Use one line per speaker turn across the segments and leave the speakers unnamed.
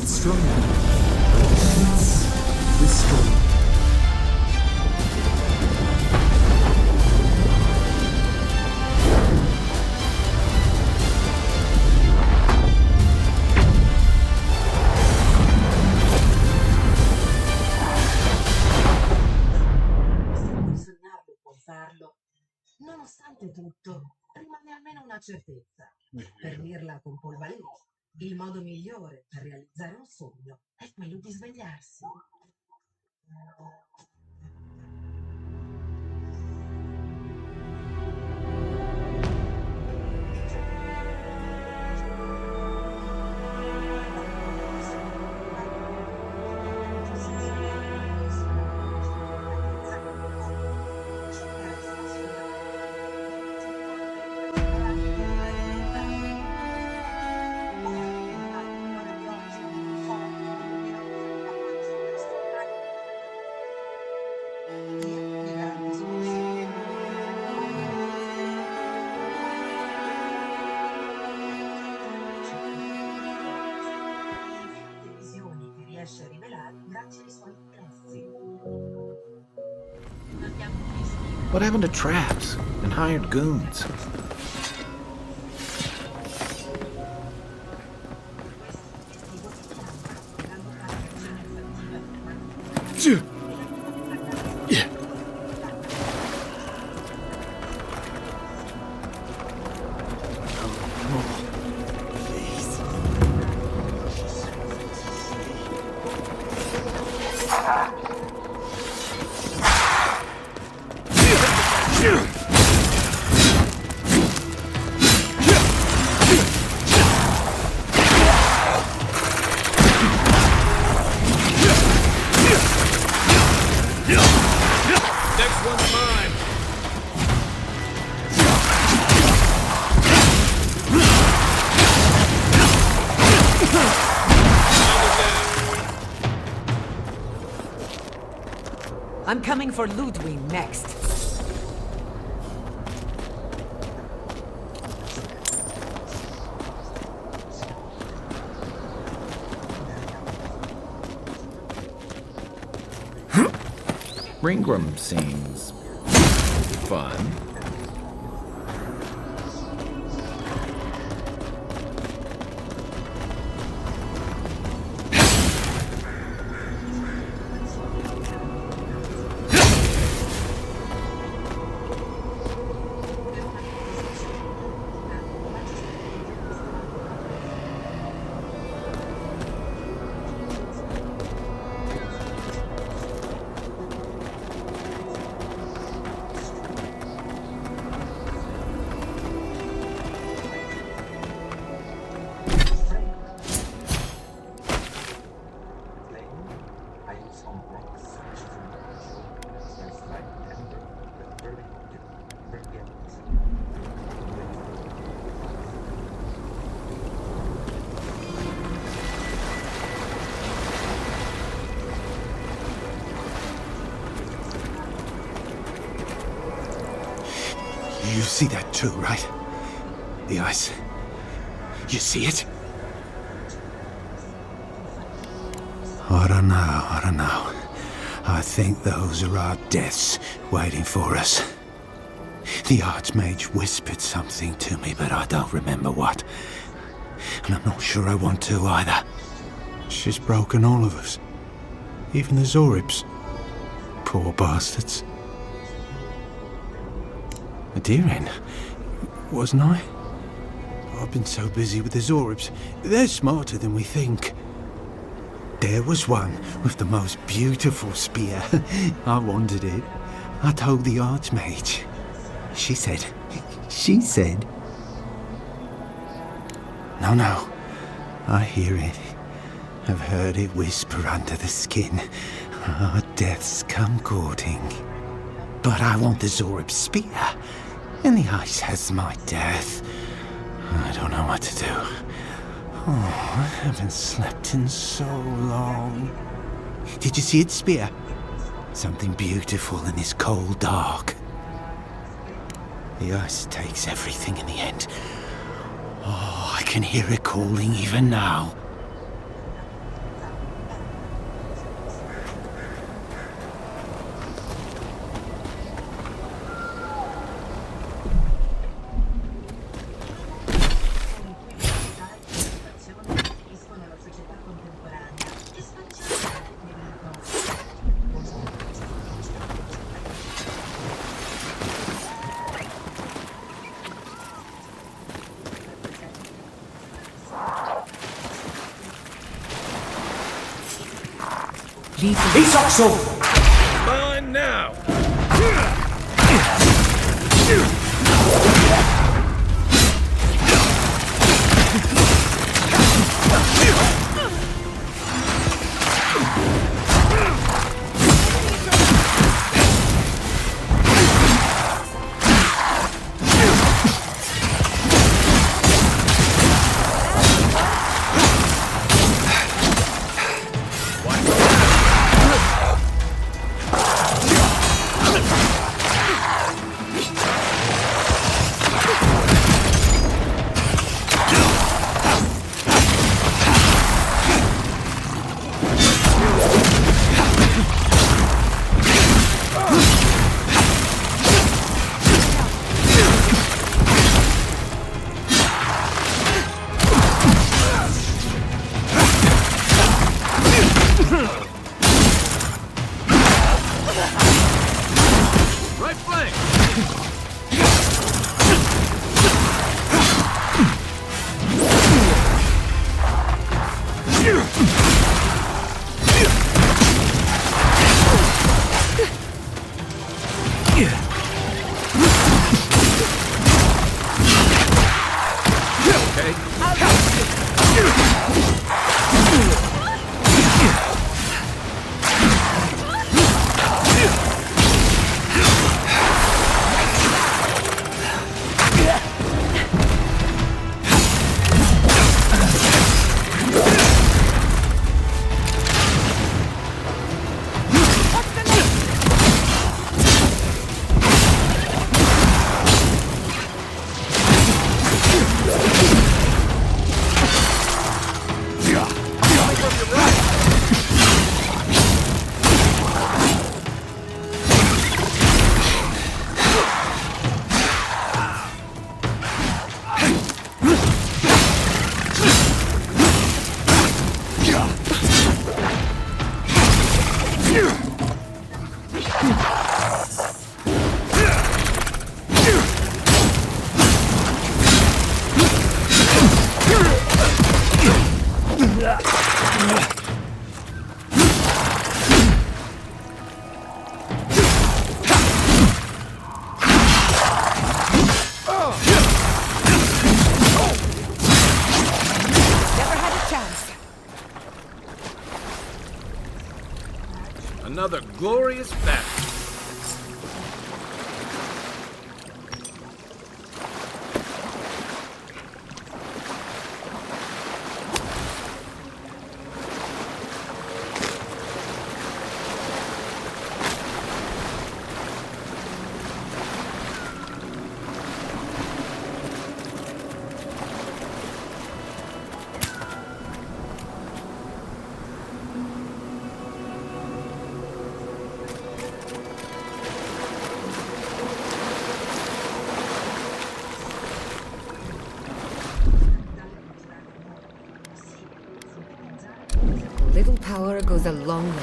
stronger. It's restored.
Sognarlo può farlo. Nonostante tutto, rimane almeno una certezza. Per dirla con Paul Valéry, il modo migliore per realizzare un sogno è quello di svegliarsi. Riesce a rivelare grazie ai suoi interessi.
What happened to traps and hired goons?
I'm coming for Ludwig next.
Ringram seems fun.
You see that too, right? The ice. You see it? I don't know. I think those are our deaths waiting for us. The Archmage whispered something to me, but I don't remember what. And I'm not sure I want to either. She's broken all of us. Even the Zoribs. Poor bastards. A deer hen, wasn't I? I've been so busy with the Zoribs. They're smarter than we think. There was one with the most beautiful spear. I wanted it. I told the Archmage. She said... No. I hear it. I've heard it whisper under the skin. Our deaths come courting. But I want the Zorib spear. And the ice has my death. I don't know what to do. Oh, I haven't slept in so long. Did you see its spear? Something beautiful in this cold dark. The ice takes everything in the end. Oh, I can hear it calling even now.
piaciuto.
Mine now! Right flank! Another glorious battle.
Little power goes a long way.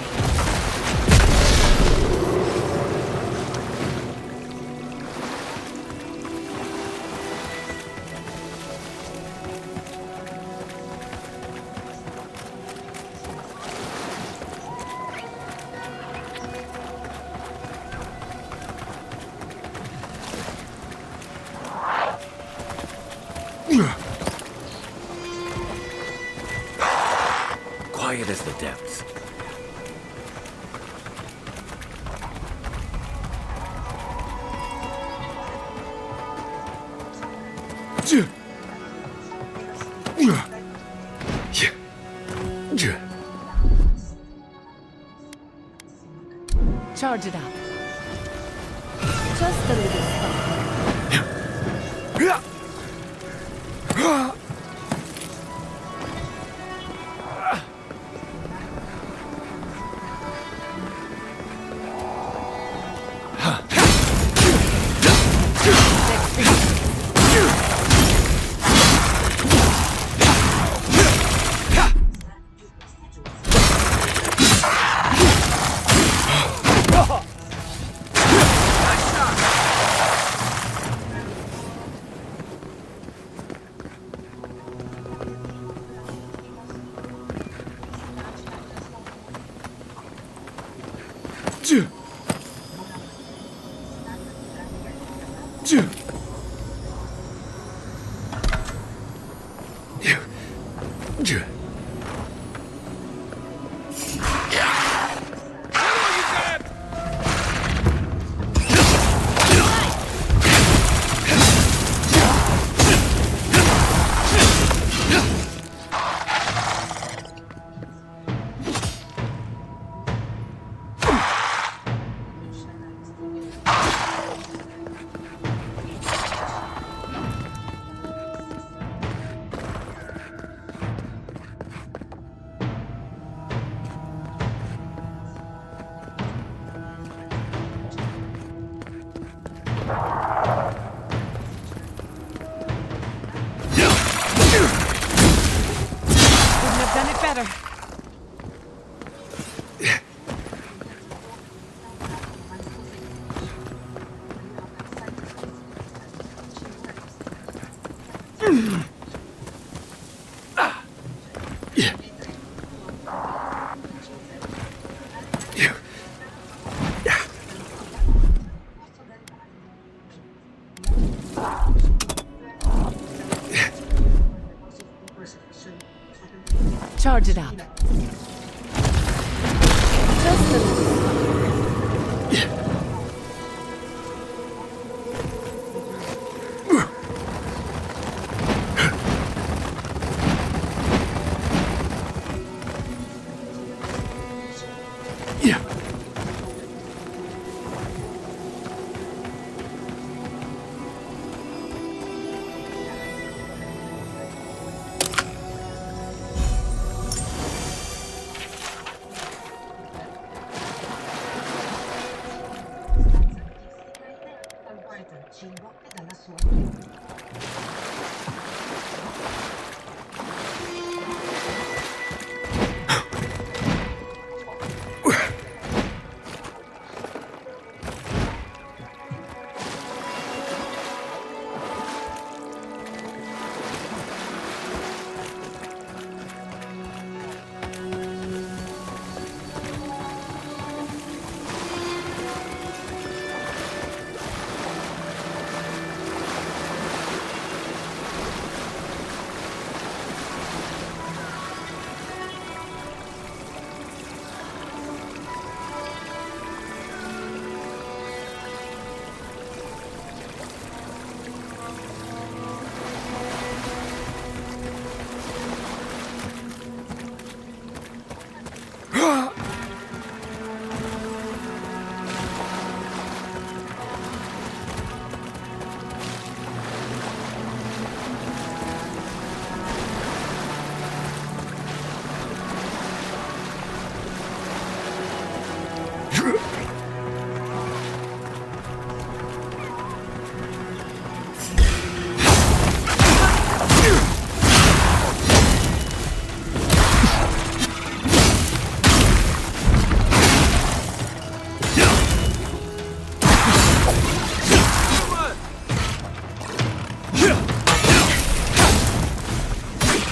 Quiet as the depths.
Charge it up. Just a little spark. Couldn't have done it better. Charge it up. Just a little.
cibo e dalla sua.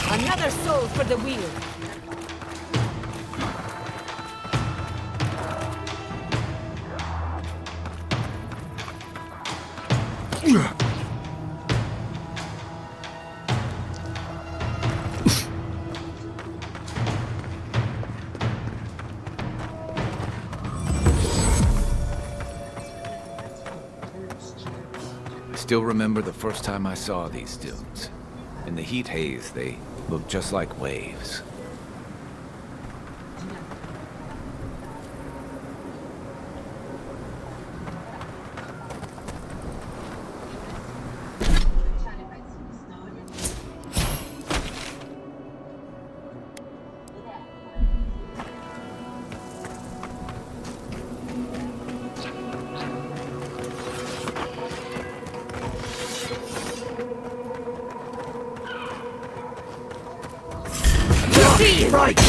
Another soul for the wheel.
I still remember the first time I saw these dunes. In the heat haze, they looked just like waves.
Right!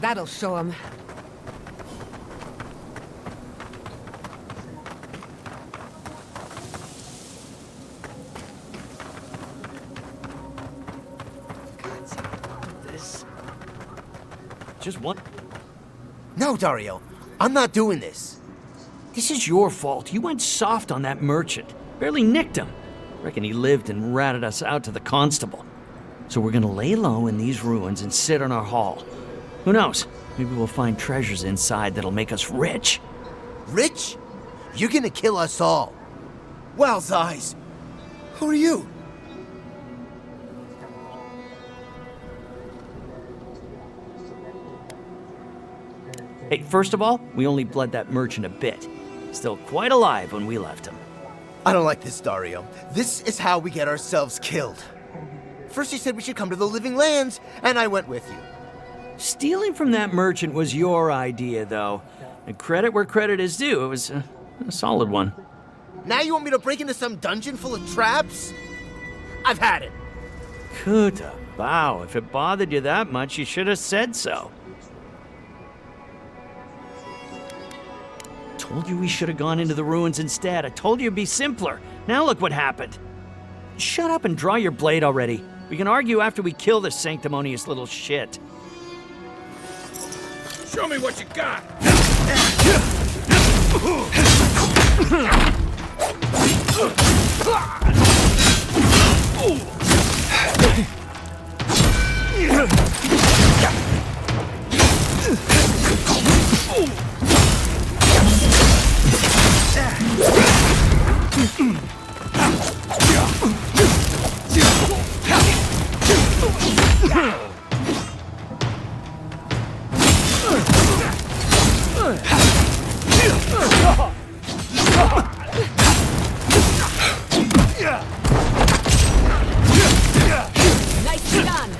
That'll show him.
Just one.
No, Dario. I'm not doing this.
This is your fault. You went soft on that merchant. Barely nicked him. Reckon he lived and ratted us out to the constable. So we're gonna lay low in these ruins and sit on our haul. Who knows? Maybe we'll find treasures inside that'll make us rich.
Rich? You're gonna kill us all. Wow's eyes. Who are you?
Hey, first of all, we only bled that merchant a bit. Still quite alive when we left him.
I don't like this, Dario. This is how we get ourselves killed. First you said we should come to the living lands, and I went with you.
Stealing from that merchant was your idea, though. And credit where credit is due. It was a solid one.
Now you want me to break into some dungeon full of traps? I've had it.
Kuta, wow, if it bothered you that much, you should have said so. Told you we should have gone into the ruins instead. I told you it'd be simpler. Now look what happened. Shut up and draw your blade already. We can argue after we kill this sanctimonious little shit.
Show me what you got!
Nicely done.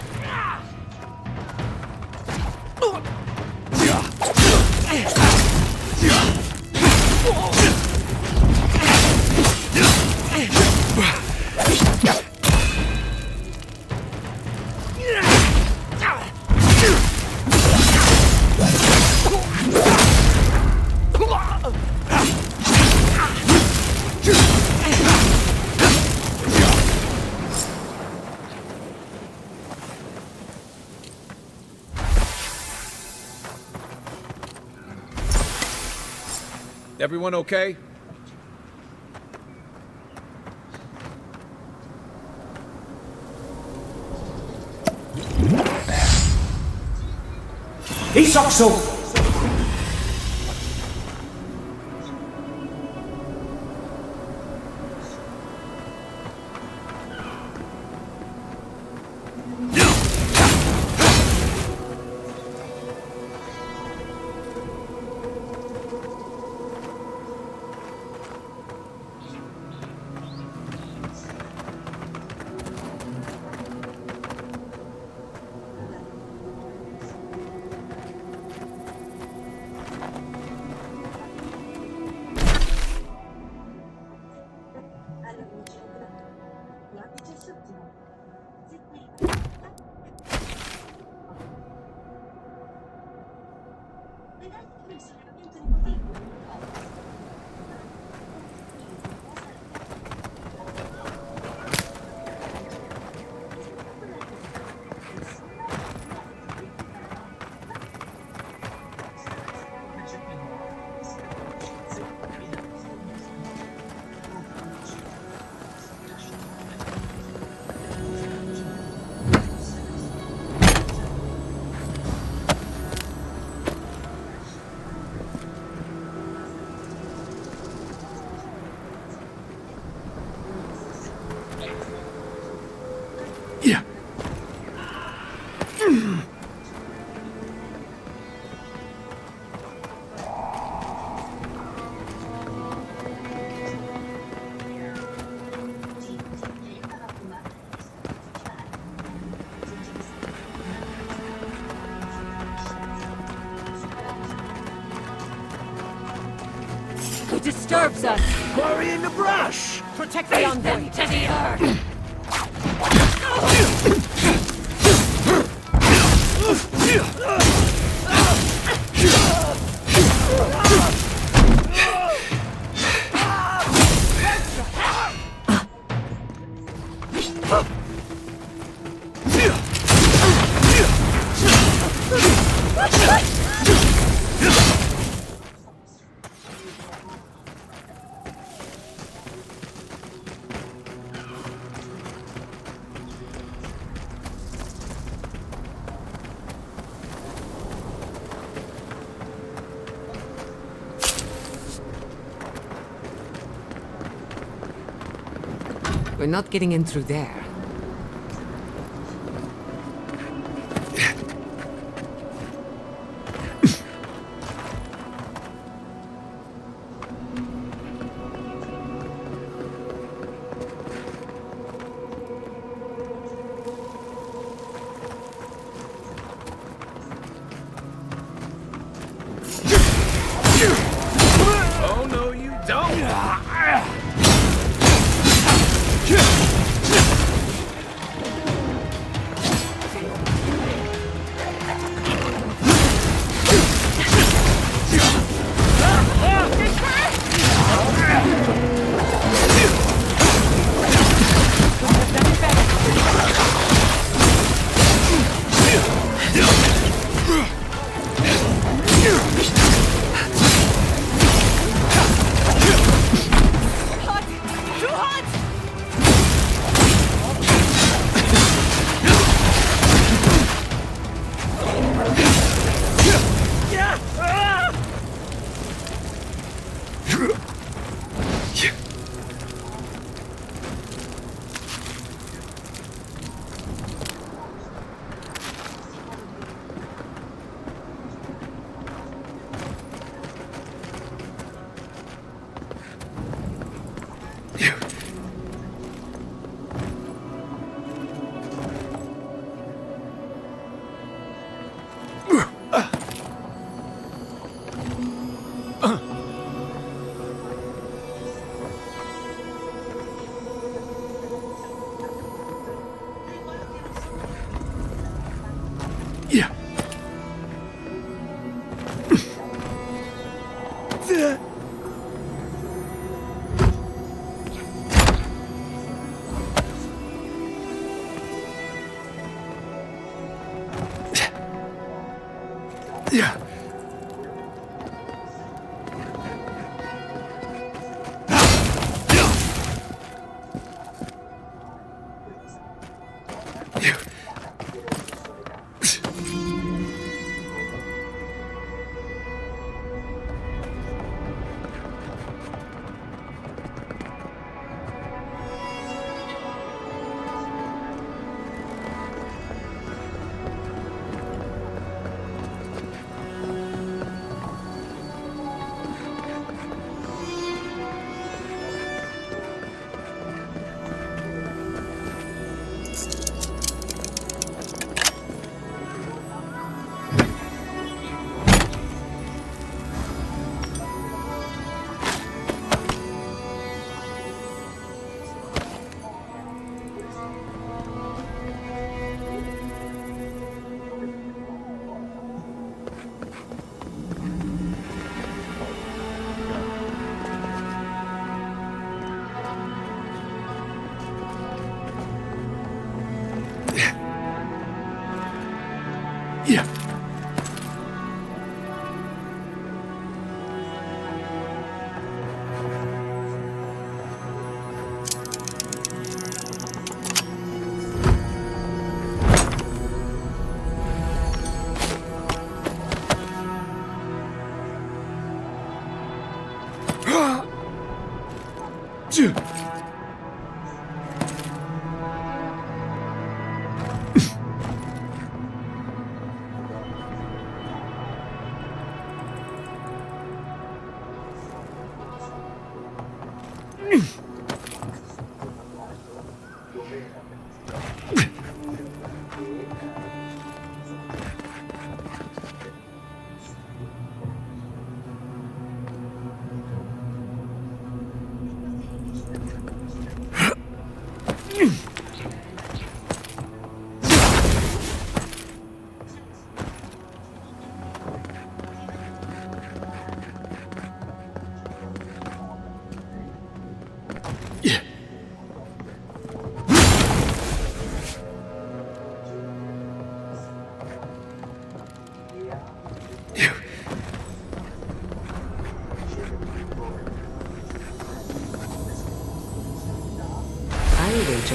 Everyone okay?
piaciuto.
Who disturbs us?
Bury in the brush!
Protect the envoy to the earth! We're not getting in through there.
Oh, no, you don't!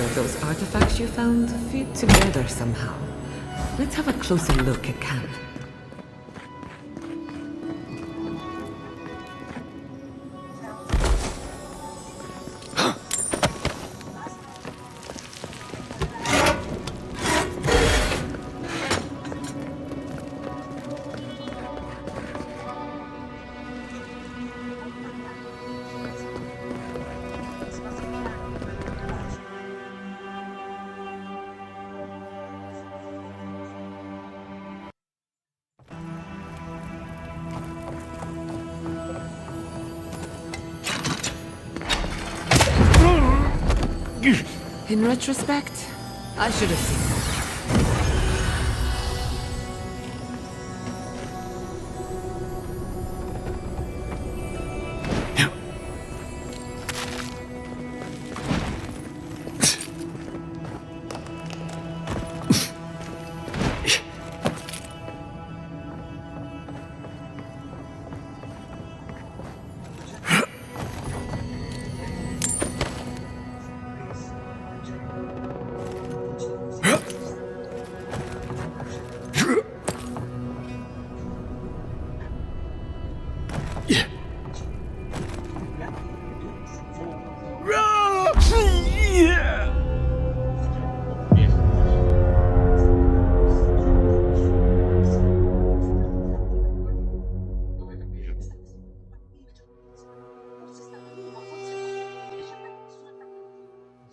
picture of those artifacts you found fit together somehow. Let's have a closer look at Cam. In retrospect, I should have seen that.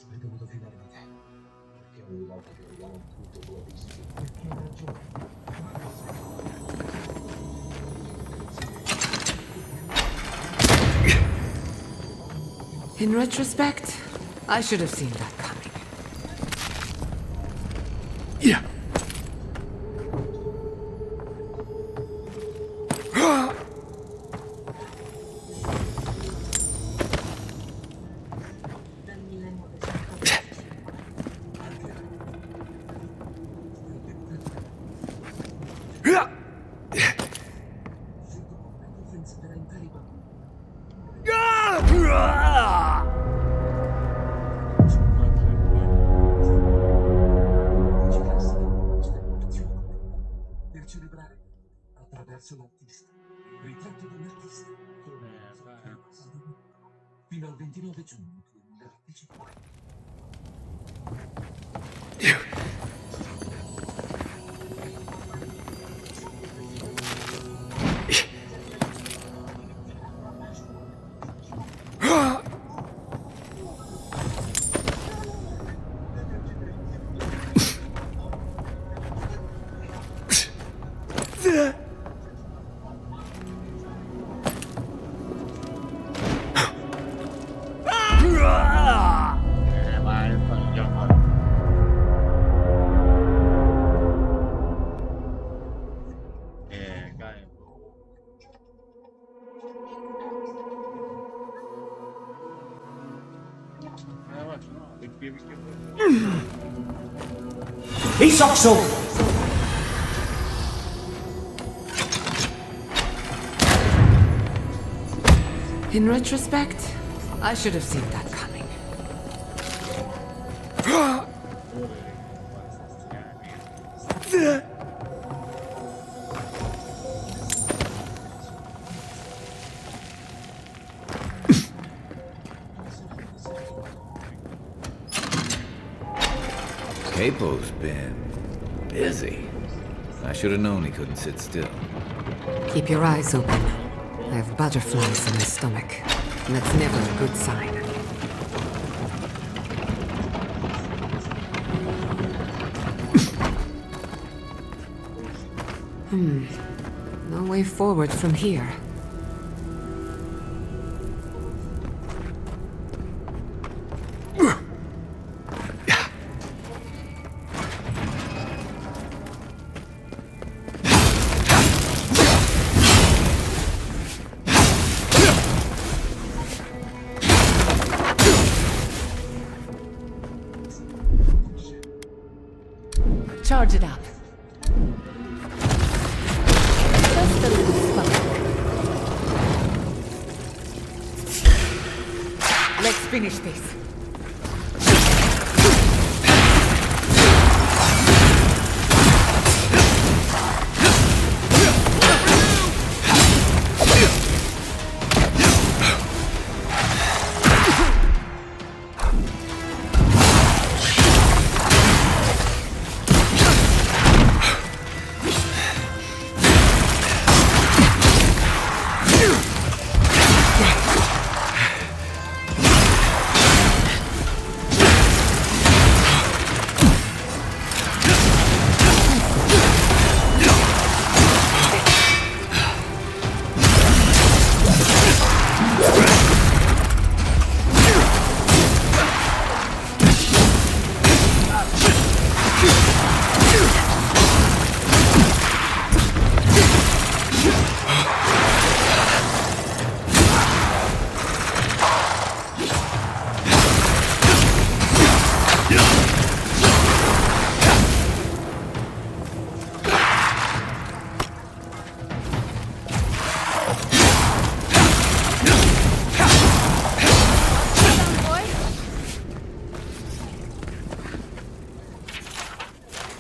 Avrei dovuto fidare di te, perché ogni volta che arrivavo in punto tu hai visto perché hai ragione.
In retrospect, I should have seen that coming.
Per celebrare attraverso l'artista, il ritratto dell'artista, fino al 29 giugno 2025.
Isokso!
In retrospect, I should have seen that coming.
Capo's been busy. I should have known he couldn't sit still.
Keep your eyes open. I have butterflies in my stomach. And that's never a good sign. No way forward from here. Charge it up. Just a little spark. Let's finish this.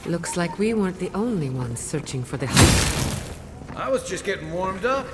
Looks like we weren't the only ones searching for the house.
I was just getting warmed up.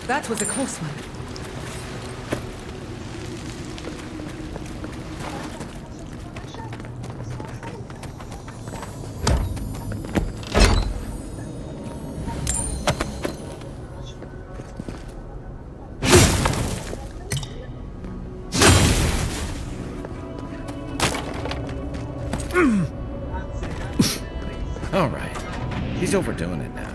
That was a close one.
All right. He's overdoing it now.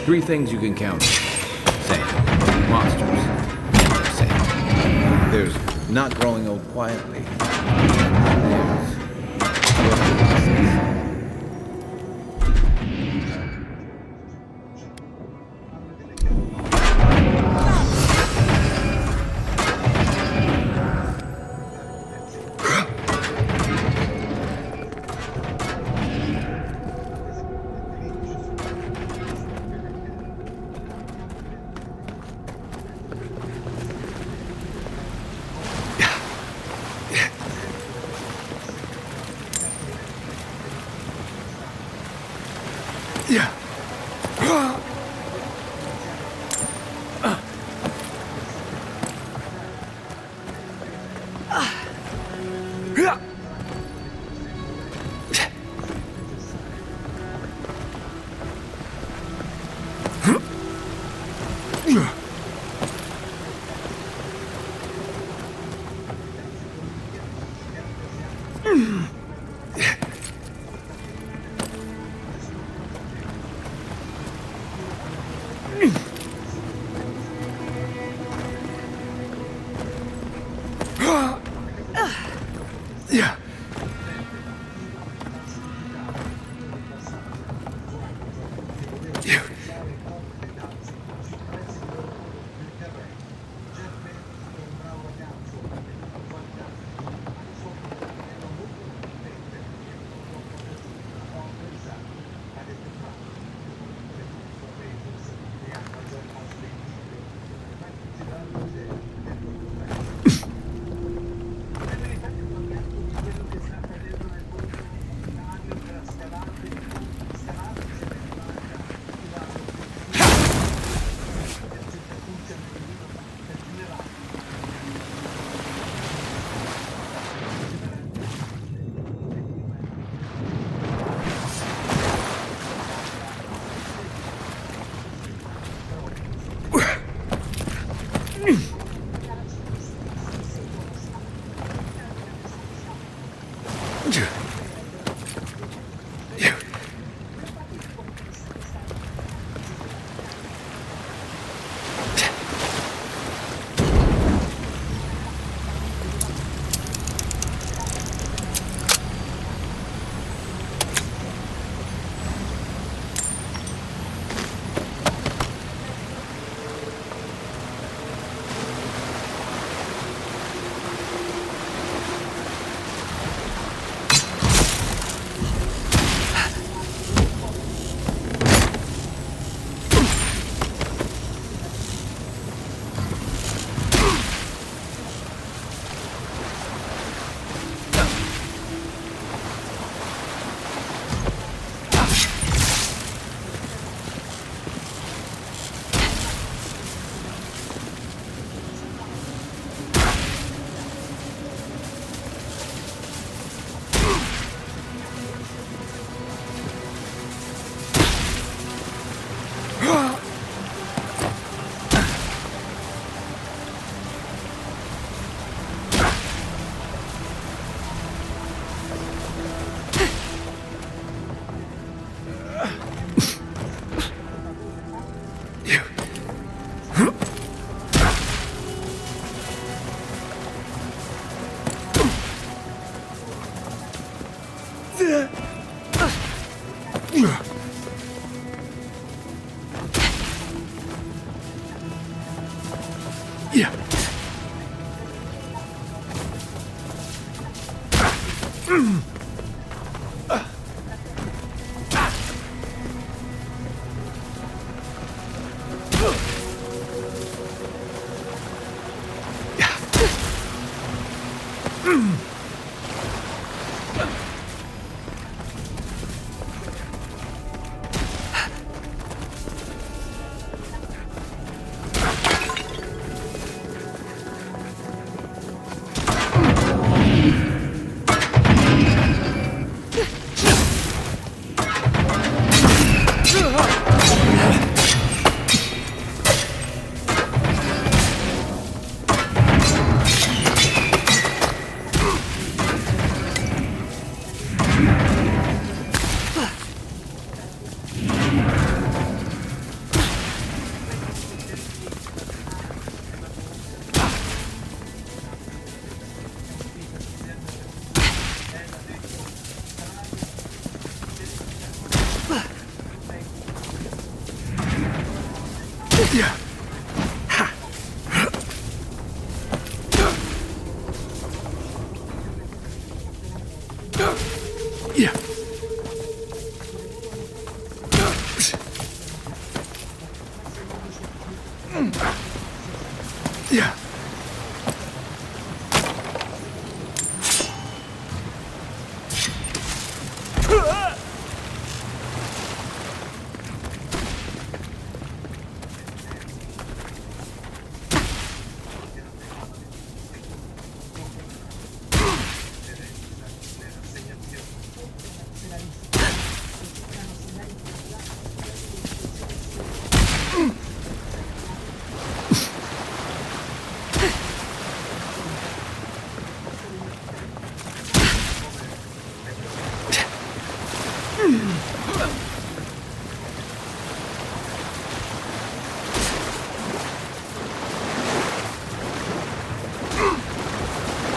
Three things you can count. Same. Monsters. Same. There's not growing old quietly.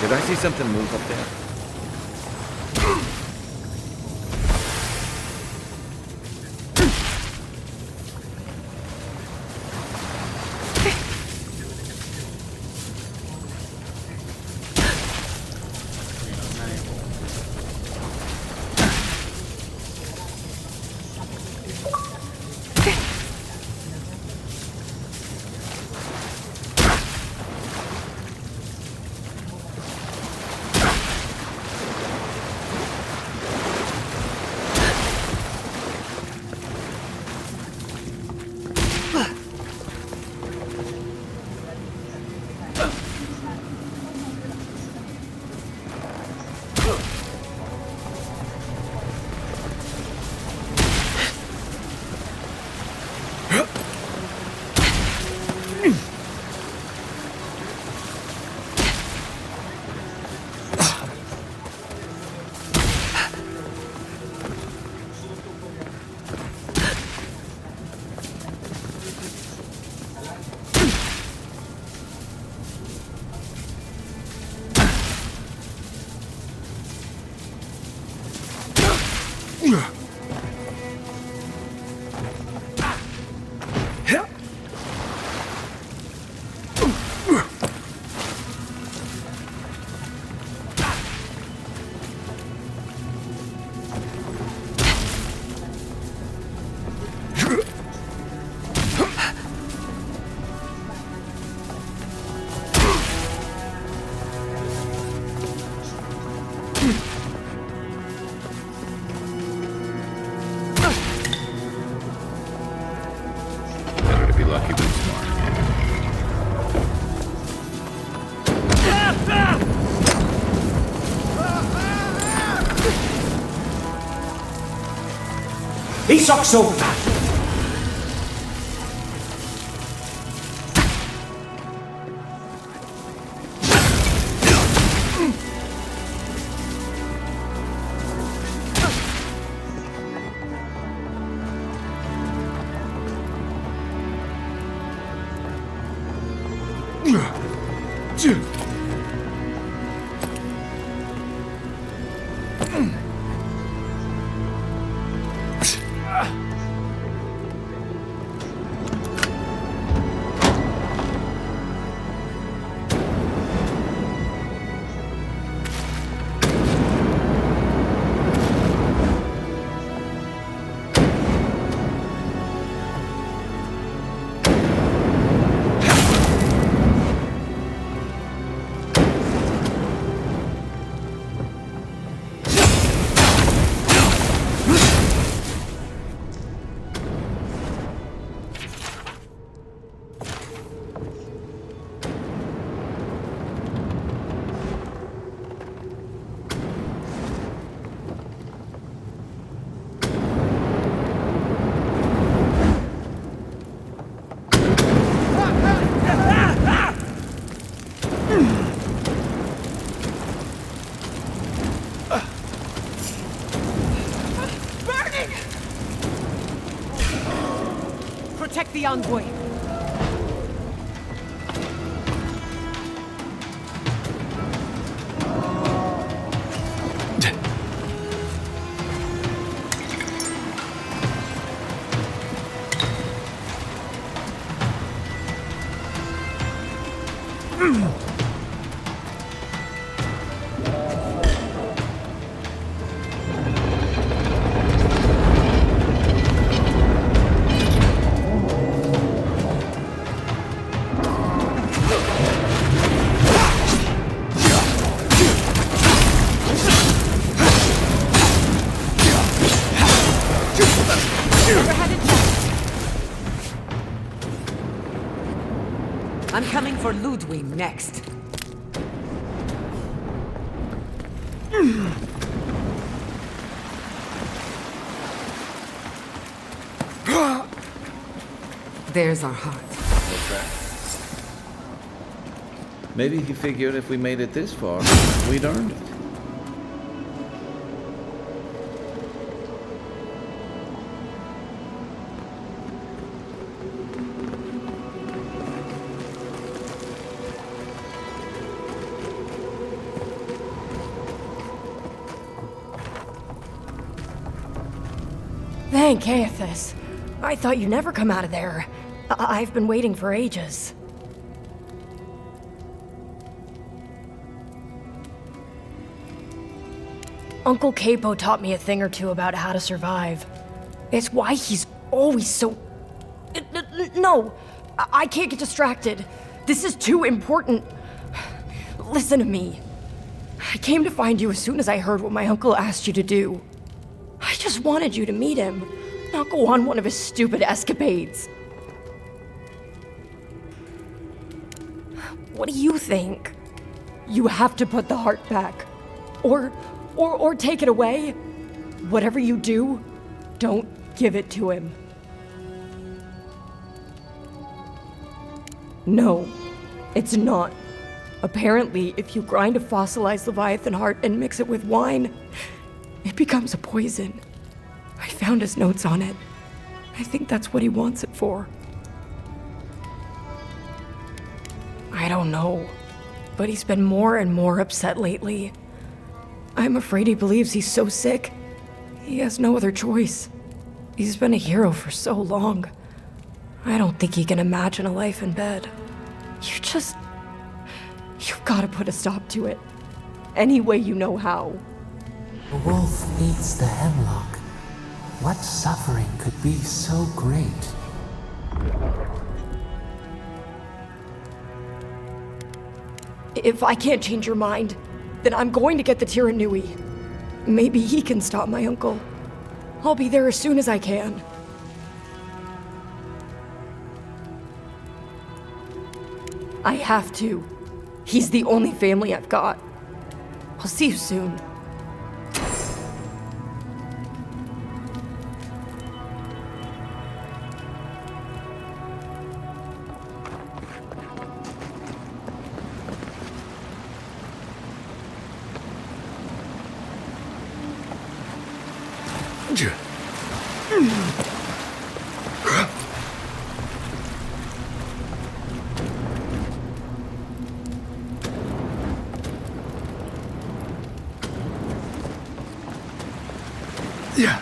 Did I see something move up there?
He sucks so fat.
protect the envoy. I'm coming for Ludwig next. There's our heart.
Maybe he figured if we made it this far, we'd earned it.
Thank Caiaphas. I thought you'd never come out of there. I've been waiting for ages. Uncle Capo taught me a thing or two about how to survive. It's why he's always so... No, I can't get distracted. This is too important. Listen to me. I came to find you as soon as I heard what my uncle asked you to do. I just wanted you to meet him, not go on one of his stupid escapades. What do you think? You have to put the heart back. Or take it away. Whatever you do, don't give it to him. No, it's not. Apparently, if you grind a fossilized Leviathan heart and mix it with wine, it becomes a poison. I found his notes on it. I think that's what he wants it for. I don't know, but he's been more and more upset lately. I'm afraid he believes he's so sick. He has no other choice. He's been a hero for so long. I don't think he can imagine a life in bed. You've got to put a stop to it. Any way you know how.
The wolf eats the hemlock. What suffering could be so great?
If I can't change your mind, then I'm going to get the Tiranui. Maybe he can stop my uncle. I'll be there as soon as I can. I have to. He's the only family I've got. I'll see you soon.
Yeah.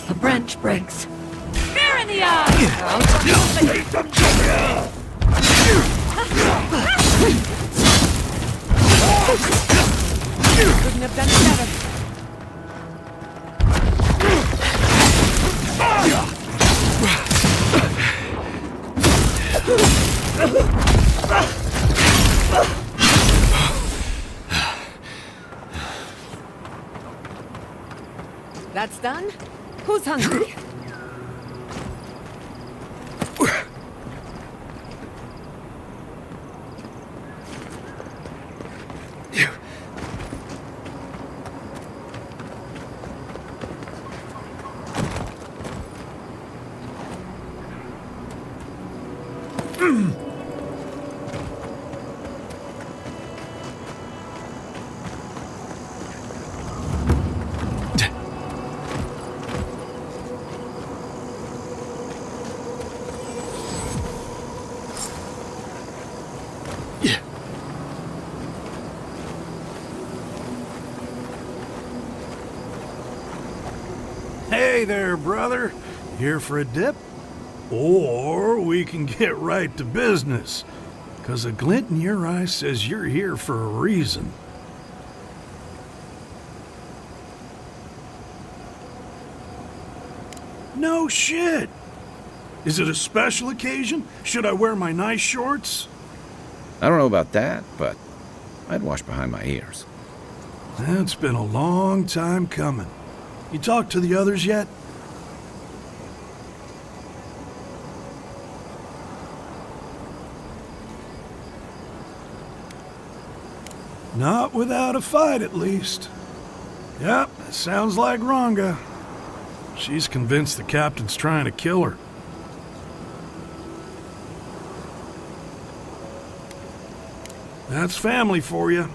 A branch breaks.
Spear in the eye! Couldn't have done it better.
That's done? Who's hungry?
Hey there, brother. Here for a dip? Or we can get right to business. 'Cause a glint in your eye says you're here for a reason. No shit! Is it a special occasion? Should I wear my nice shorts?
I don't know about that, but I'd wash behind my ears.
It's been a long time coming. You talked to the others yet? Not without a fight, at least. Yep, it sounds like Ranga. She's convinced the captain's trying to kill her. That's family for you.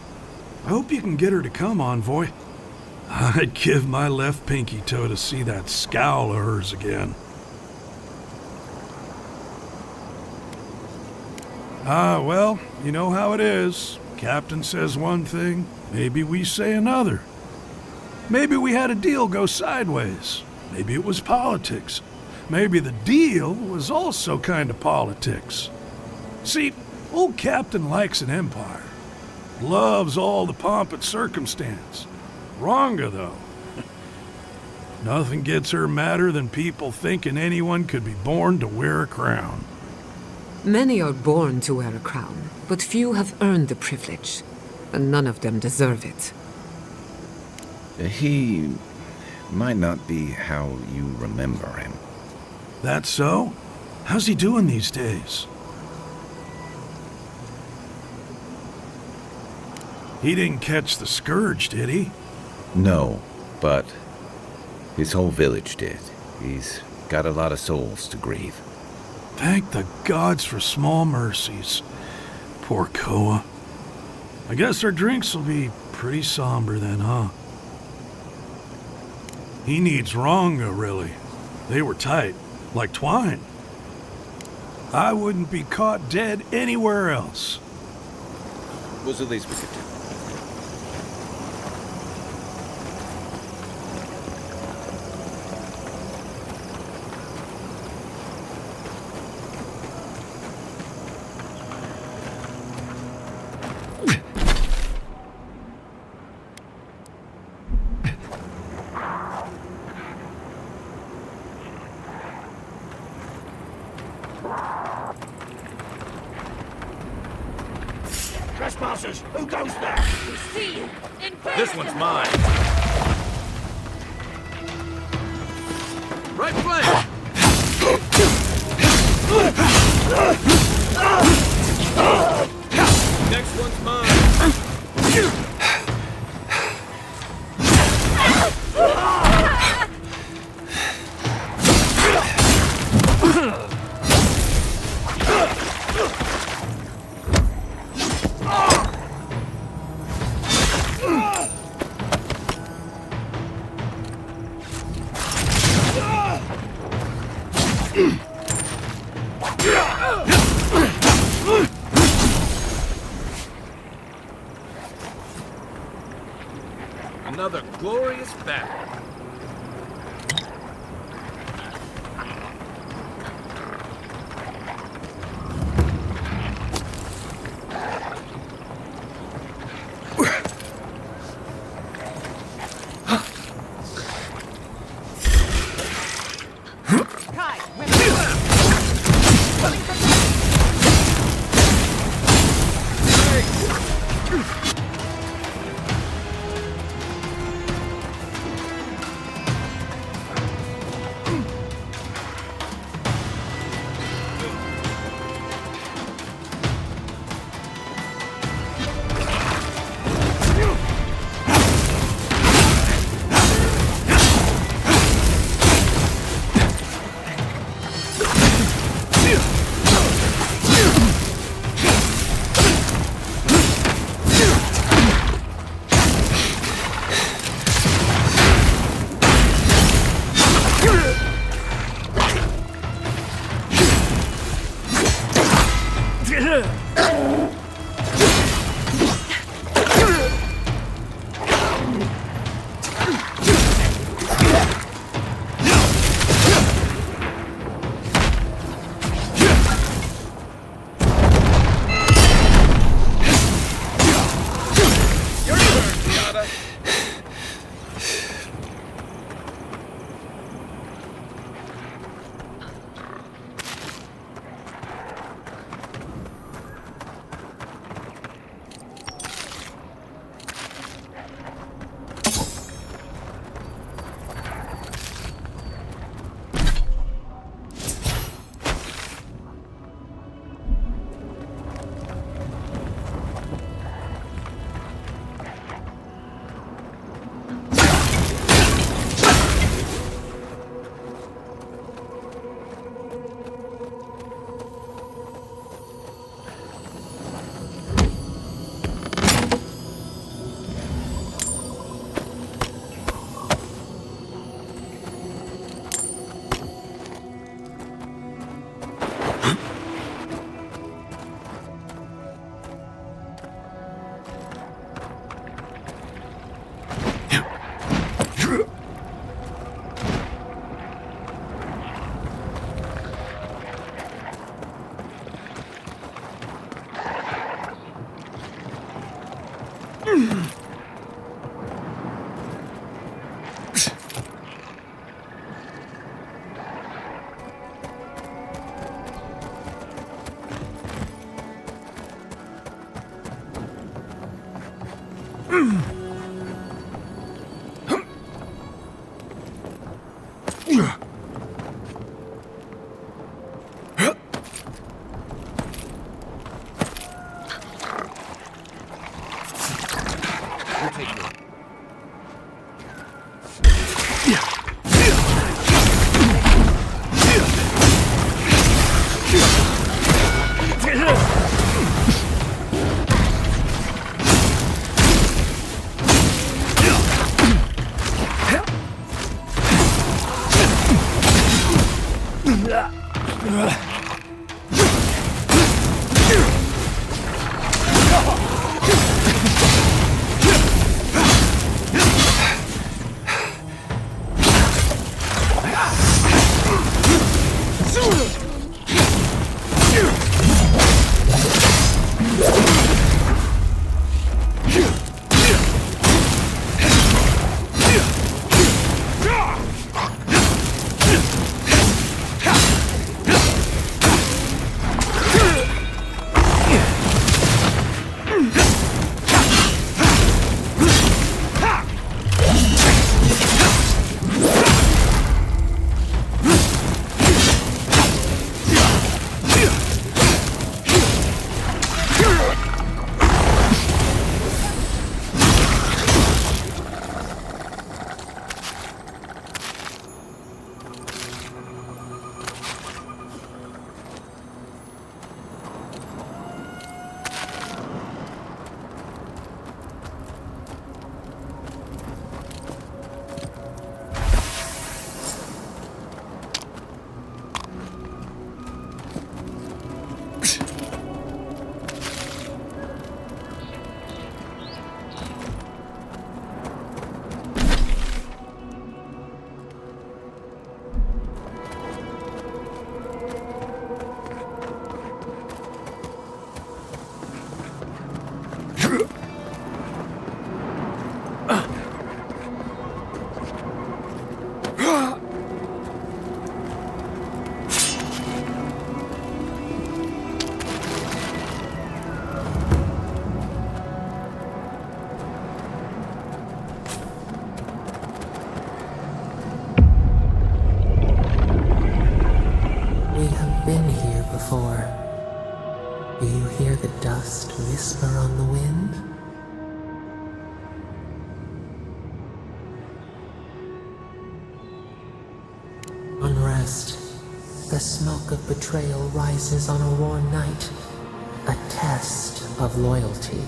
I hope you can get her to come, Envoy. I'd give my left pinky toe to see that scowl of hers again. Well, you know how it is. Captain says one thing, maybe we say another. Maybe we had a deal go sideways. Maybe it was politics. Maybe the deal was also kind of politics. See, old Captain likes an empire. Loves all the pomp and circumstance. Ranga, though. Nothing gets her madder than people thinking anyone could be born to wear a crown.
Many are born to wear a crown, but few have earned the privilege, and none of them deserve it.
He might not be how you remember him.
That so? How's he doing these days? He didn't catch the scourge, did he?
No, but his whole village did. He's got a lot of souls to grieve.
Thank the gods for small mercies. Poor Koa. I guess our drinks will be pretty somber then, huh? He needs Ranga, really. They were tight, like twine. I wouldn't be caught dead anywhere else.
Was the least we could do.
Trespassers! Who goes there?
We see you! In
This one's mine!
Right flank!
Next one's mine!
Another glorious battle.
whisper on the wind? Unrest. The smoke of betrayal rises on a warm night, a test of loyalty.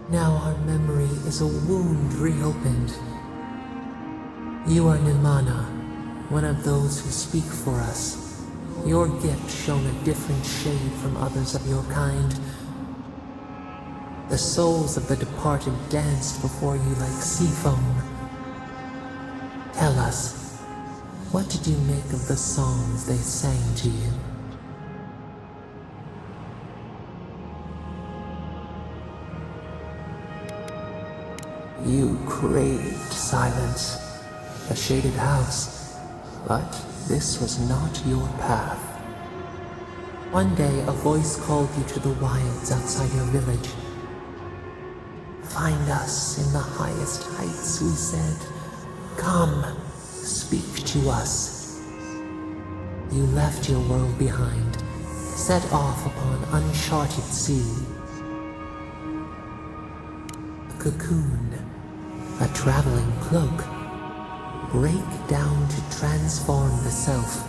Now our memory is a wound reopened. You are Nimana, one of those who speak for us. Your gift shone a different shade from others of your kind. The souls of the departed danced before you like sea foam. Tell us, what did you make of the songs they sang to you? You craved silence, a shaded house, but this was not your path. One day, a voice called you to the wilds outside your village. Find us in the highest heights, we said. Come, speak to us. You left your world behind, set off upon uncharted sea. A cocoon, a traveling cloak, break down to transform the self.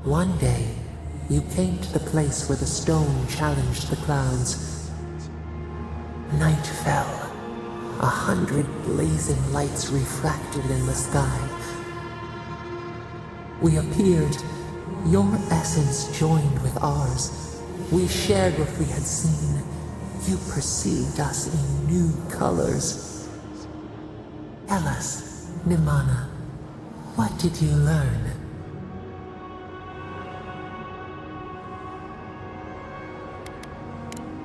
One day, you came to the place where the stone challenged the clouds. Night fell, 100 blazing lights refracted in the sky. We appeared, your essence joined with ours. We shared what we had seen. You perceived us in new colors. Tell us, Nimana, what did you learn?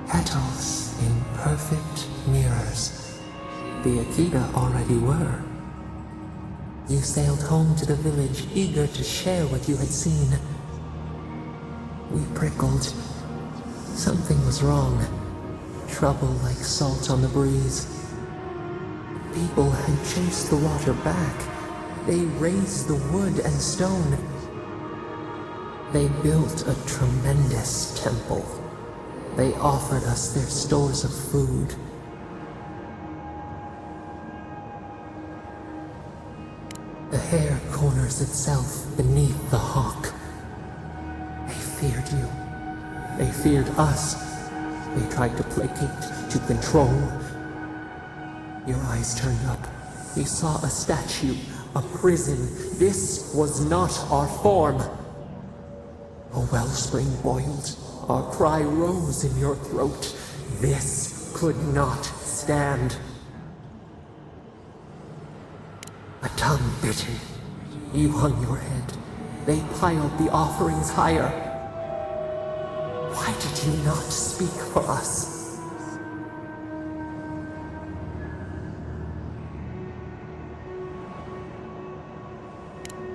Petals in perfect mirrors. The Akita already were. You sailed home to the village, eager to share what you had seen. We prickled. Something was wrong. Trouble like salt on the breeze. People had chased the water back. They raised the wood and stone. They built a tremendous temple. They offered us their stores of food. The hair corners itself beneath the hawk. They feared you. They feared us. They tried to placate, to control. Your eyes turned up. You saw a statue, a prison. This was not our form. A wellspring boiled. Our cry rose in your throat. This could not stand. A tongue bitten. You hung your head. They piled the offerings higher. Why did you not speak for us?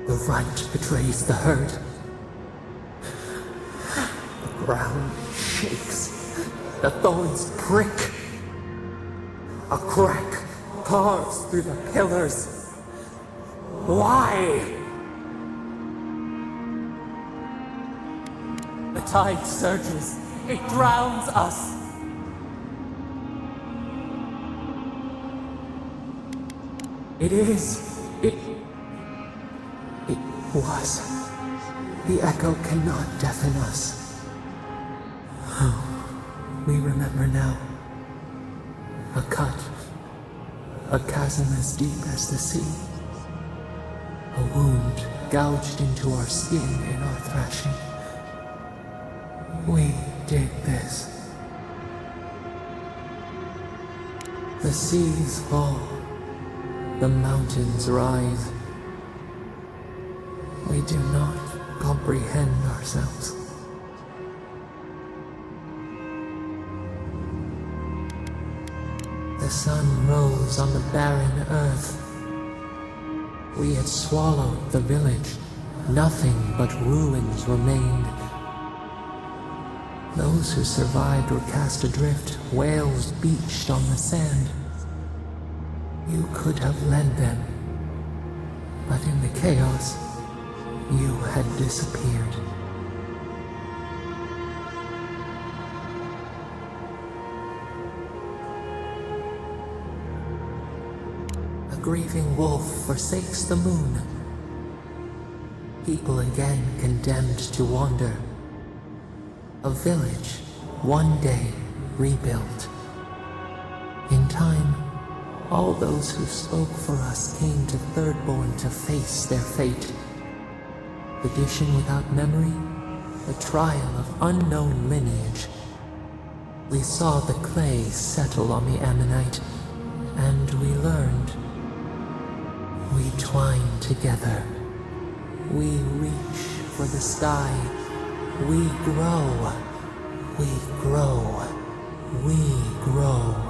The runt betrays the herd. The ground shakes. The thorns prick. A crack carves through the pillars. Why? The tide surges. It drowns us. It is. It was. The echo cannot deafen us. Oh, we remember now. A cut. A chasm as deep as the sea. A wound gouged into our skin in our thrashing. We did this. The seas fall. The mountains rise. We do not comprehend ourselves. The sun rose on the barren earth. We had swallowed the village. Nothing but ruins remained. Those who survived were cast adrift, whales beached on the sand. You could have led them, but in the chaos, you had disappeared. A grieving wolf forsakes the moon. People again condemned to wander. A village, one day, rebuilt. In time, all those who spoke for us came to Thirdborn to face their fate. expedition without memory, a trial of unknown lineage. We saw the clay settle on the ammonite, and we learned. We twine together. We reach for the sky. We grow. We grow. We grow.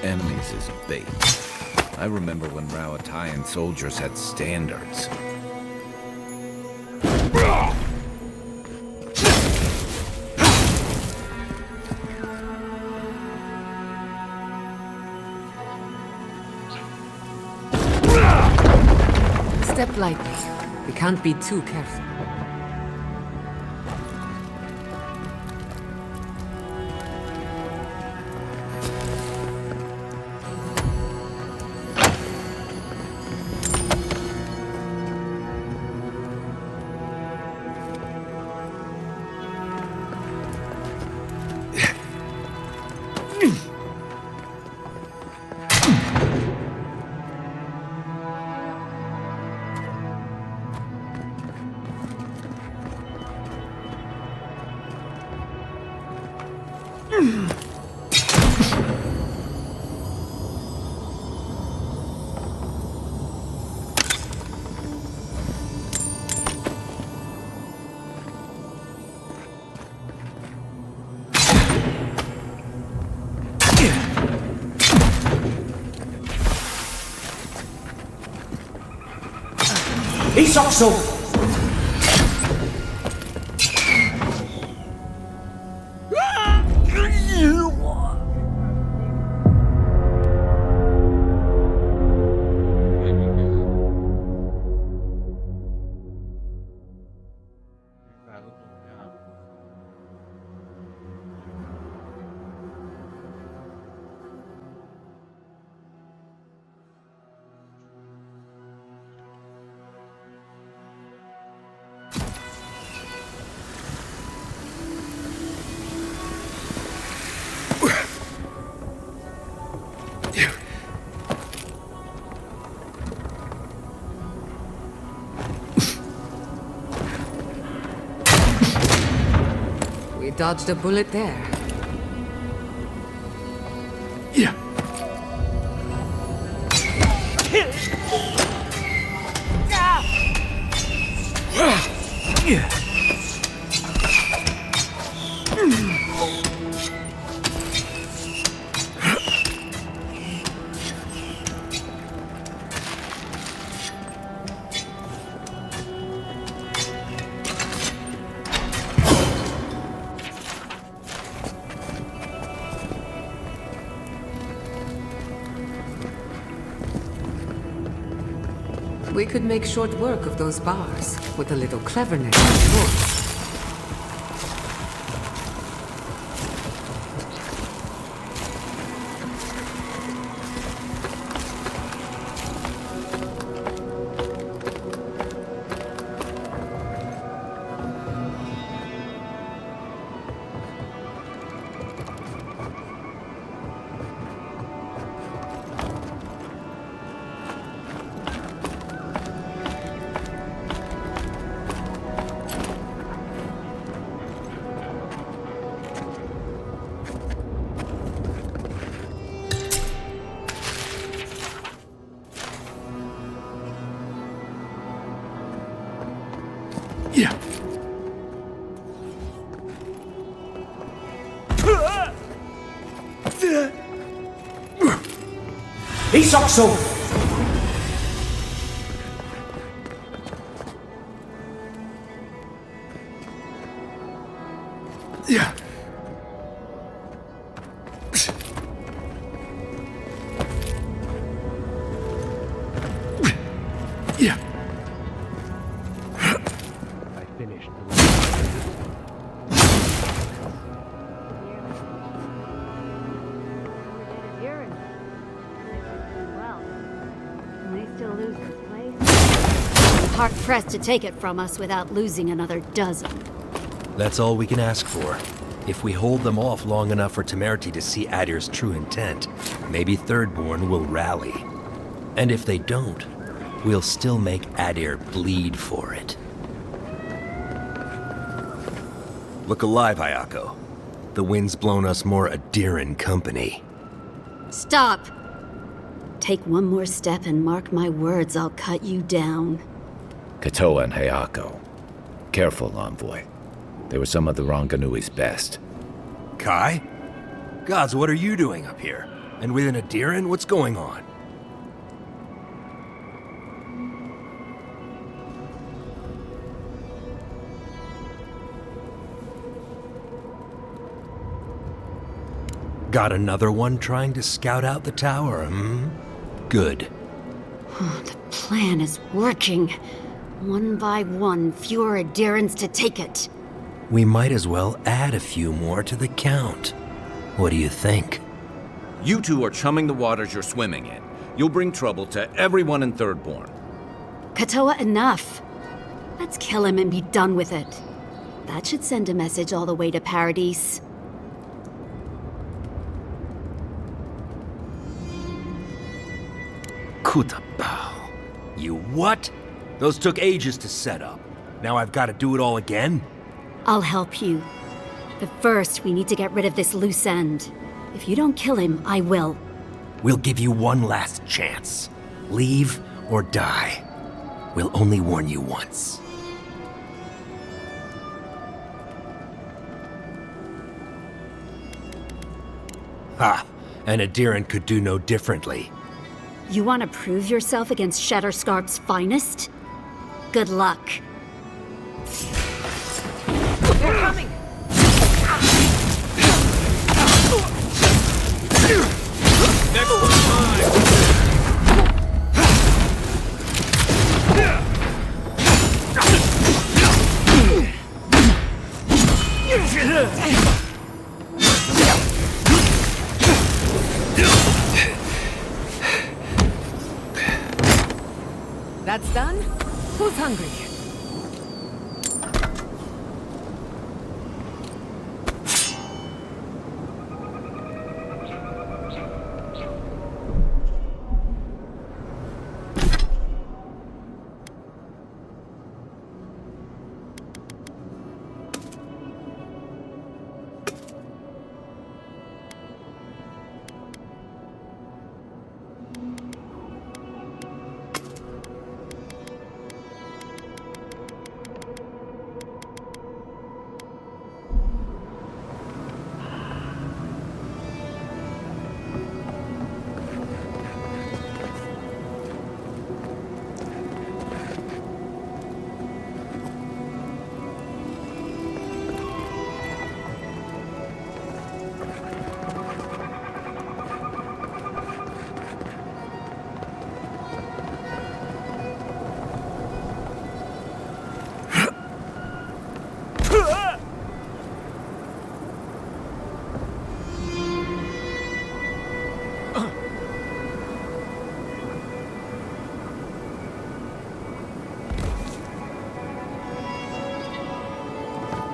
Enemies is bait. I remember when Rauatayan soldiers had standards.
Step lightly. We can't be too careful.
Isoxo!
We dodged a bullet there.
Yeah.
Yeah.
We could make short work of those bars with a little cleverness, of course.
Yeah.
Isokso!
Yeah. Yeah.
I finished the
Hard-pressed to take it from us without losing another dozen.
That's all we can ask for. If we hold them off long enough for Temerity to see Adir's true intent, maybe Thirdborn will rally. And if they don't, we'll still make Adir bleed for it. Look alive, Ayako. The wind's blown us more Adiran company.
Stop! Take one more step and mark my words, I'll cut you down.
Katoa and Hayako. Careful, envoy. They were some of the Ranganui's best.
Kai? Gods, what are you doing up here? And with an Adiran, what's going on? Got another one trying to scout out the tower, hmm? Good.
The plan is working. One by one, fewer Adirans to take it.
We might as well add a few more to the count. What do you think?
You two are chumming the waters you're swimming in. You'll bring trouble to everyone in Thirdborn.
Katoa, enough. Let's kill him and be done with it. That should send a message all the way to Paradise.
Kutabao. You what? Those took ages to set up. Now I've got to do it all again?
I'll help you. But first, we need to get rid of this loose end. If you don't kill him, I will.
We'll give you one last chance. Leave or die. We'll only warn you once. Ha! An Adiran could do no differently.
You want to prove yourself against Shatterscarp's finest? Good luck.
They're coming!
Next one's mine!
That's done? Who's hungry?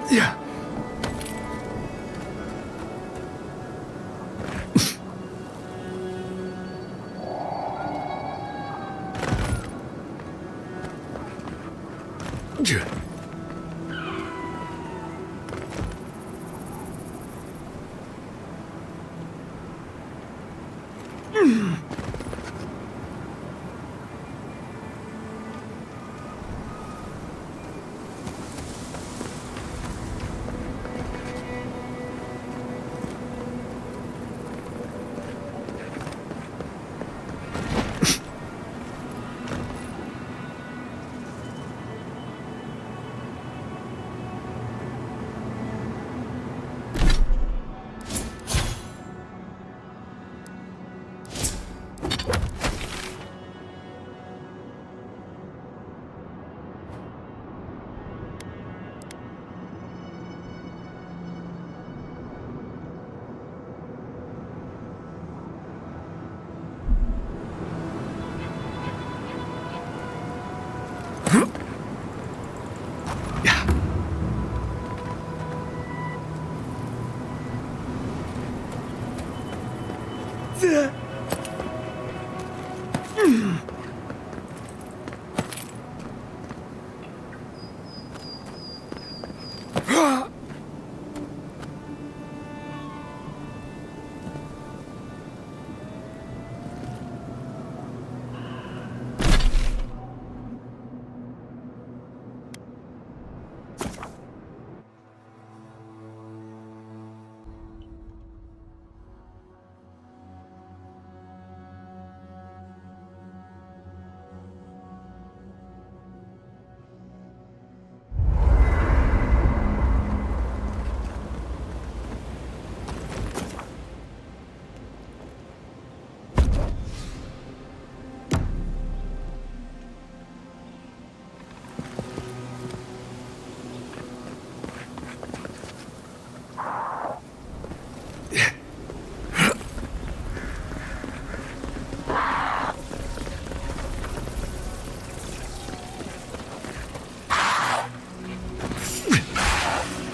Yeah.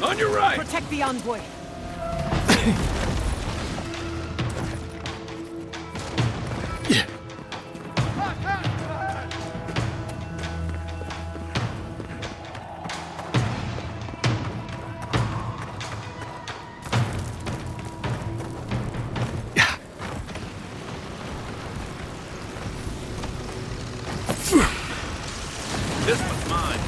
On your right!
Protect the envoy.
This one's mine.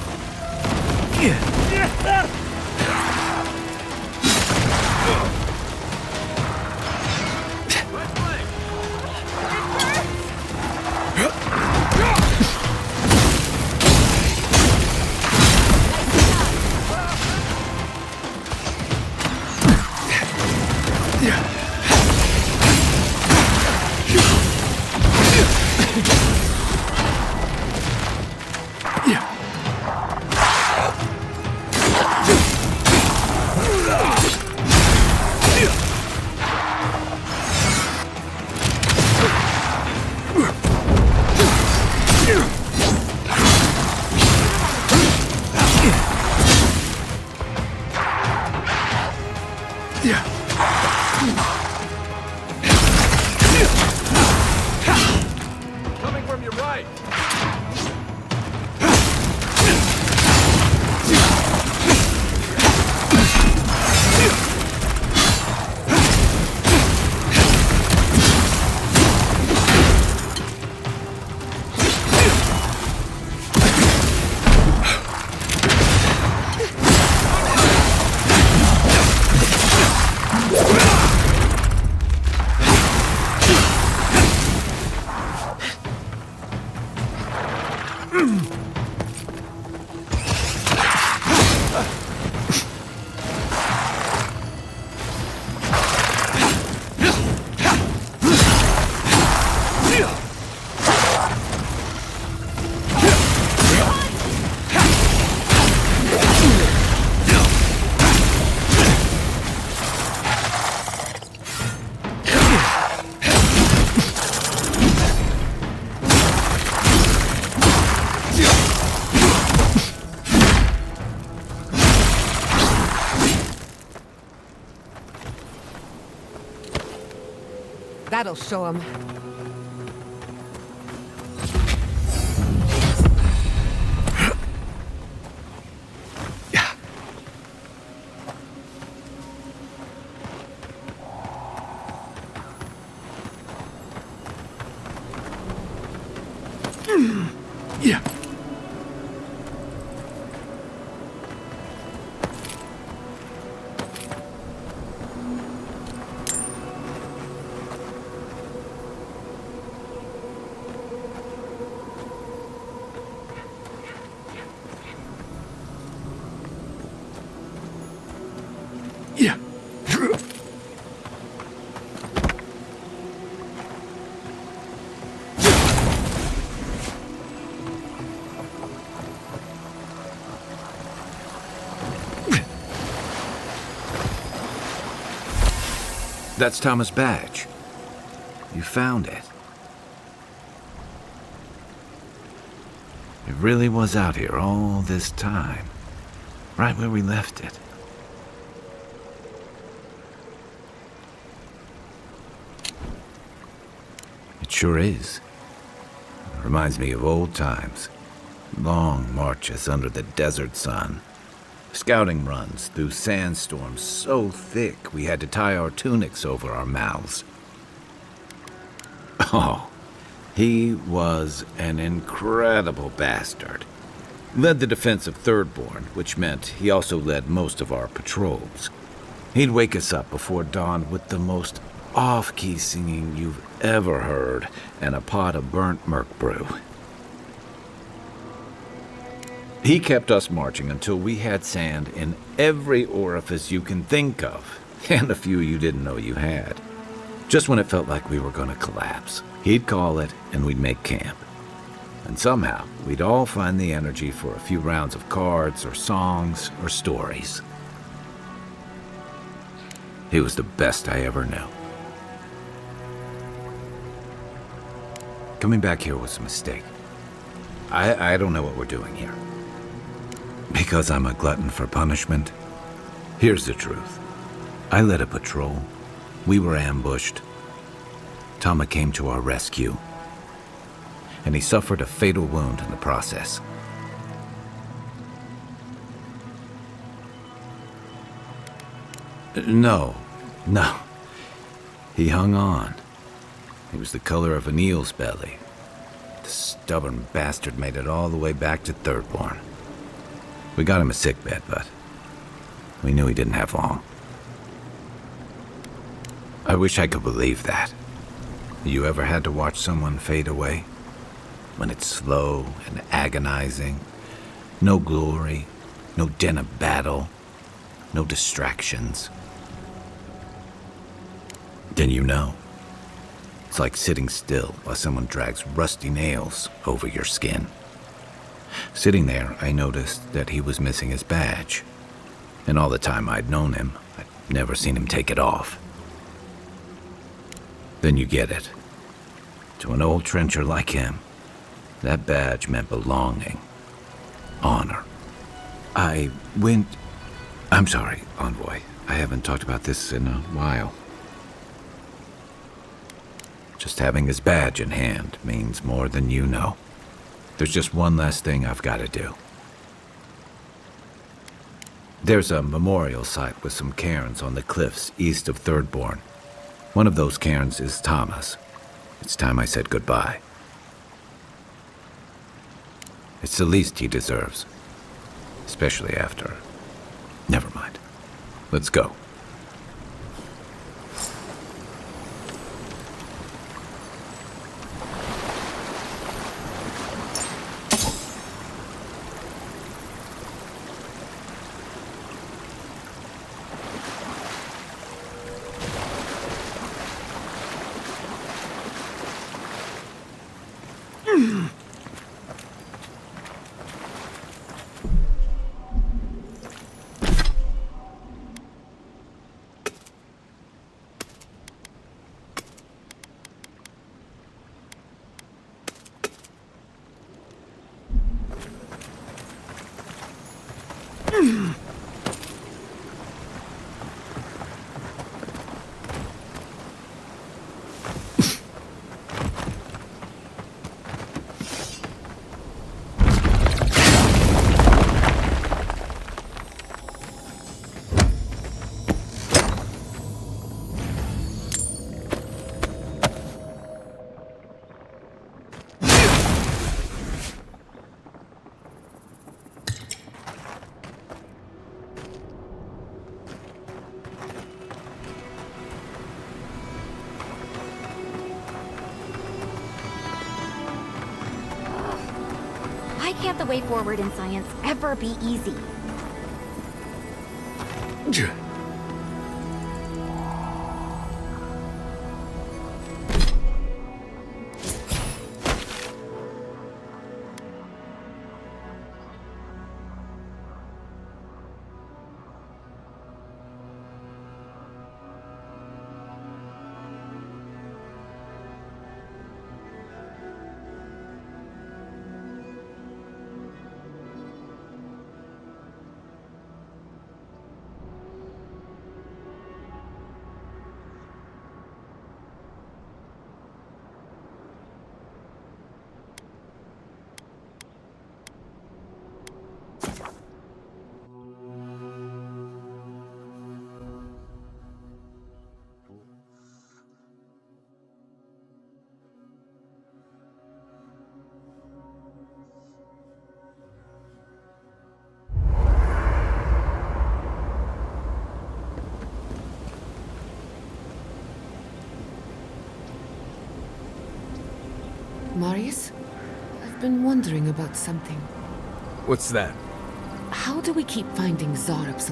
Coming from your right.
That'll show him.
Yeah. Yeah.
That's Thomas' badge. You found it. It really was out here all this time. Right where we left it. It sure is. Reminds me of old times. Long marches under the desert sun. Scouting runs through sandstorms so thick we had to tie our tunics over our mouths. Oh, he was an incredible bastard. Led the defense of Thirdborn, which meant he also led most of our patrols. He'd wake us up before dawn with the most off-key singing you've ever heard and a pot of burnt merc brew. He kept us marching until we had sand in every orifice you can think of, and a few you didn't know you had. Just when it felt like we were going to collapse, he'd call it and we'd make camp. And somehow, we'd all find the energy for a few rounds of cards or songs or stories. He was the best I ever knew. Coming back here was a mistake. I don't know what we're doing here. Because I'm a glutton for punishment? Here's the truth. I led a patrol. We were ambushed. Tama came to our rescue. And he suffered a fatal wound in the process. No. He hung on. He was the color of an eel's belly. The stubborn bastard made it all the way back to Thirdborn. We got him a sickbed, but we knew he didn't have long. I wish I could believe that. You ever had to watch someone fade away? When it's slow and agonizing, no glory, no din of battle, no distractions. Then you know. It's like sitting still while someone drags rusty nails over your skin. Sitting there, I noticed that he was missing his badge. And all the time I'd known him, I'd never seen him take it off. Then you get it. To an old trencher like him, that badge meant belonging, honor. I'm sorry, Envoy. I haven't talked about this in a while. Just having his badge in hand means more than you know. There's just one last thing I've got to do. There's a memorial site with some cairns on the cliffs east of Thirdborn. One of those cairns is Tama's. It's time I said goodbye. It's the least he deserves. Especially after... Never mind. Let's go.
can't the way forward in science ever be easy?
Marius, I've been wondering about something.
What's that?
How do we keep finding Zarub's?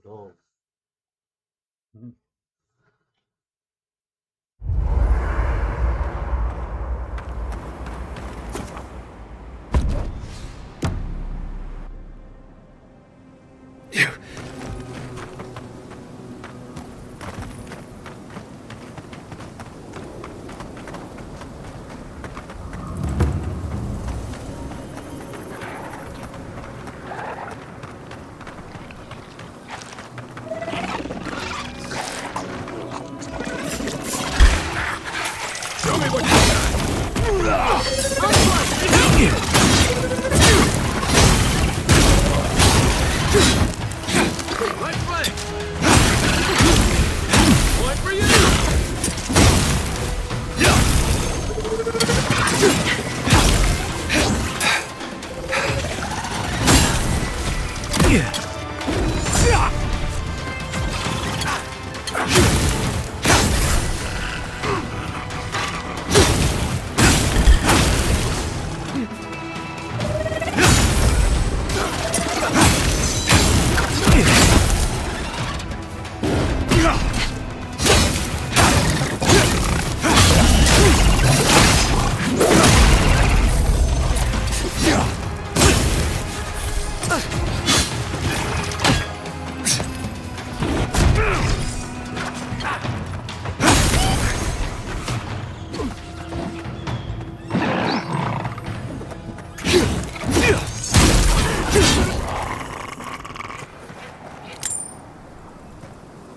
Waduh.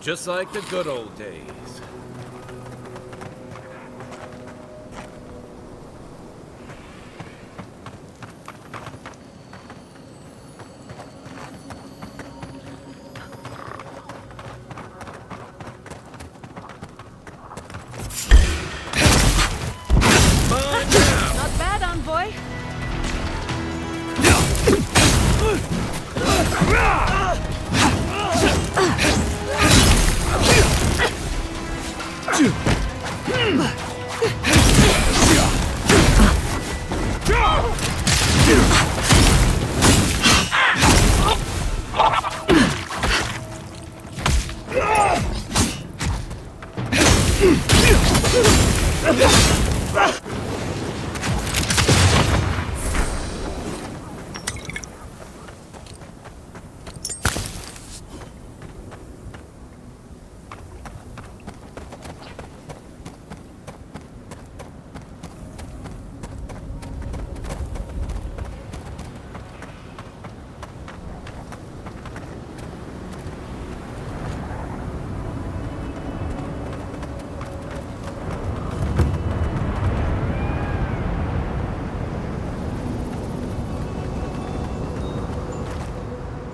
Just like the good old days.
Not bad, envoy.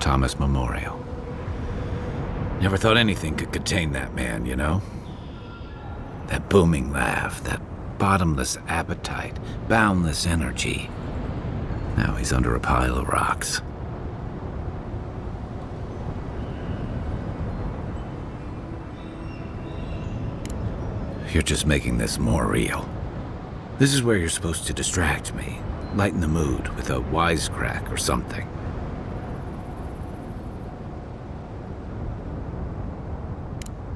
Thomas Memorial. Never thought anything could contain that man, you know? That booming laugh, that bottomless appetite, boundless energy. Now he's under a pile of rocks. You're just making this more real. This is where you're supposed to distract me, lighten the mood with a wisecrack or something.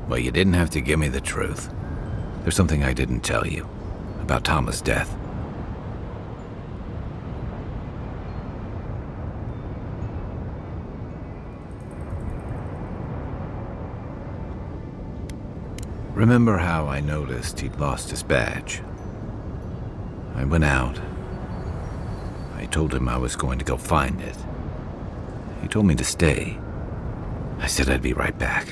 Well, you didn't have to give me the truth. There's something I didn't tell you about Thomas' death. Remember how I noticed he'd lost his badge? I went out. I told him I was going to go find it. He told me to stay. I said I'd be right back.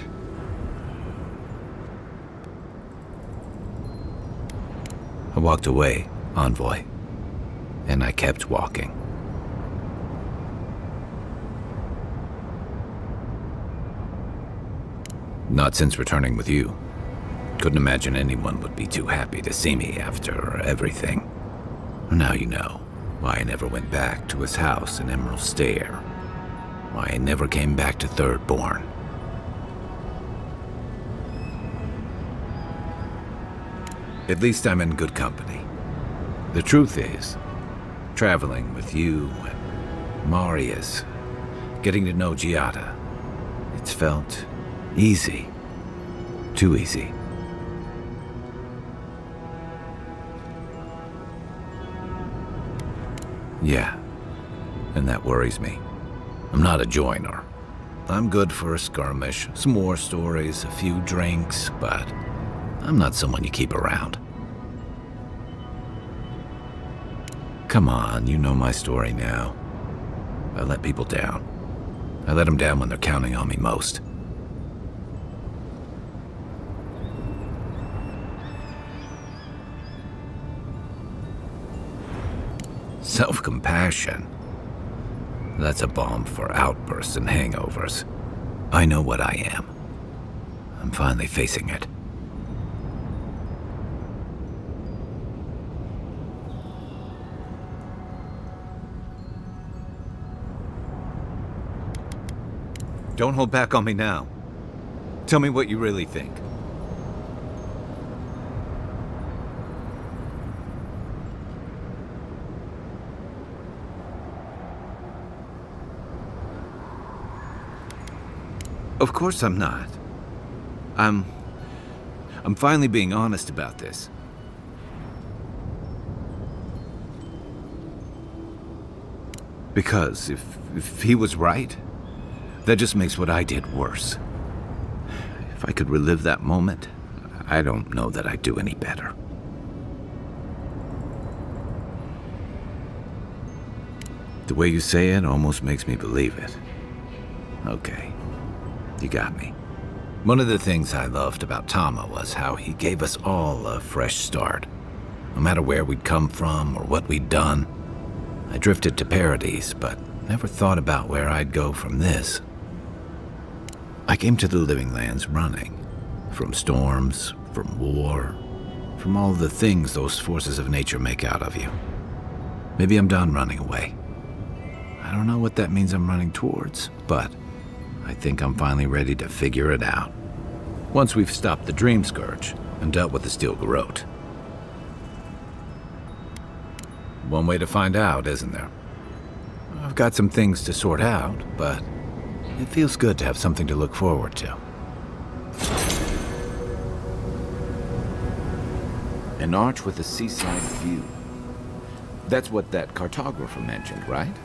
I walked away, envoy, and I kept walking. Not since returning with you. Couldn't imagine anyone would be too happy to see me after everything. Now you know why I never went back to his house in Emerald Stair. Why I never came back to Third Born. At least I'm in good company. The truth is, traveling with you and Marius, getting to know Giada, it's felt easy. Too easy. Yeah, and that worries me. I'm not a joiner. I'm good for a skirmish, some war stories, a few drinks, but I'm not someone you keep around. Come on, you know my story now. I let people down. I let them down when they're counting on me most. Self-compassion. That's a balm for outbursts and hangovers. I know what I am. I'm finally facing it. Don't hold back on me now. Tell me what you really think. Of course I'm not. I'm finally being honest about this. Because if he was right, that just makes what I did worse. If I could relive that moment, I don't know that I'd do any better. The way you say it almost makes me believe it. Okay. You got me. One of the things I loved about Tama was how he gave us all a fresh start. No matter where we'd come from or what we'd done. I drifted to Paradise, but never thought about where I'd go from this. I came to the Living Lands running. From storms, from war, from all the things those forces of nature make out of you. Maybe I'm done running away. I don't know what that means I'm running towards, but I think I'm finally ready to figure it out. Once we've stopped the Dream Scourge and dealt with the Steel Garrote. One way to find out, isn't there? I've got some things to sort out, but it feels good to have something to look forward to. An arch with a seaside view. That's what that cartographer mentioned, right?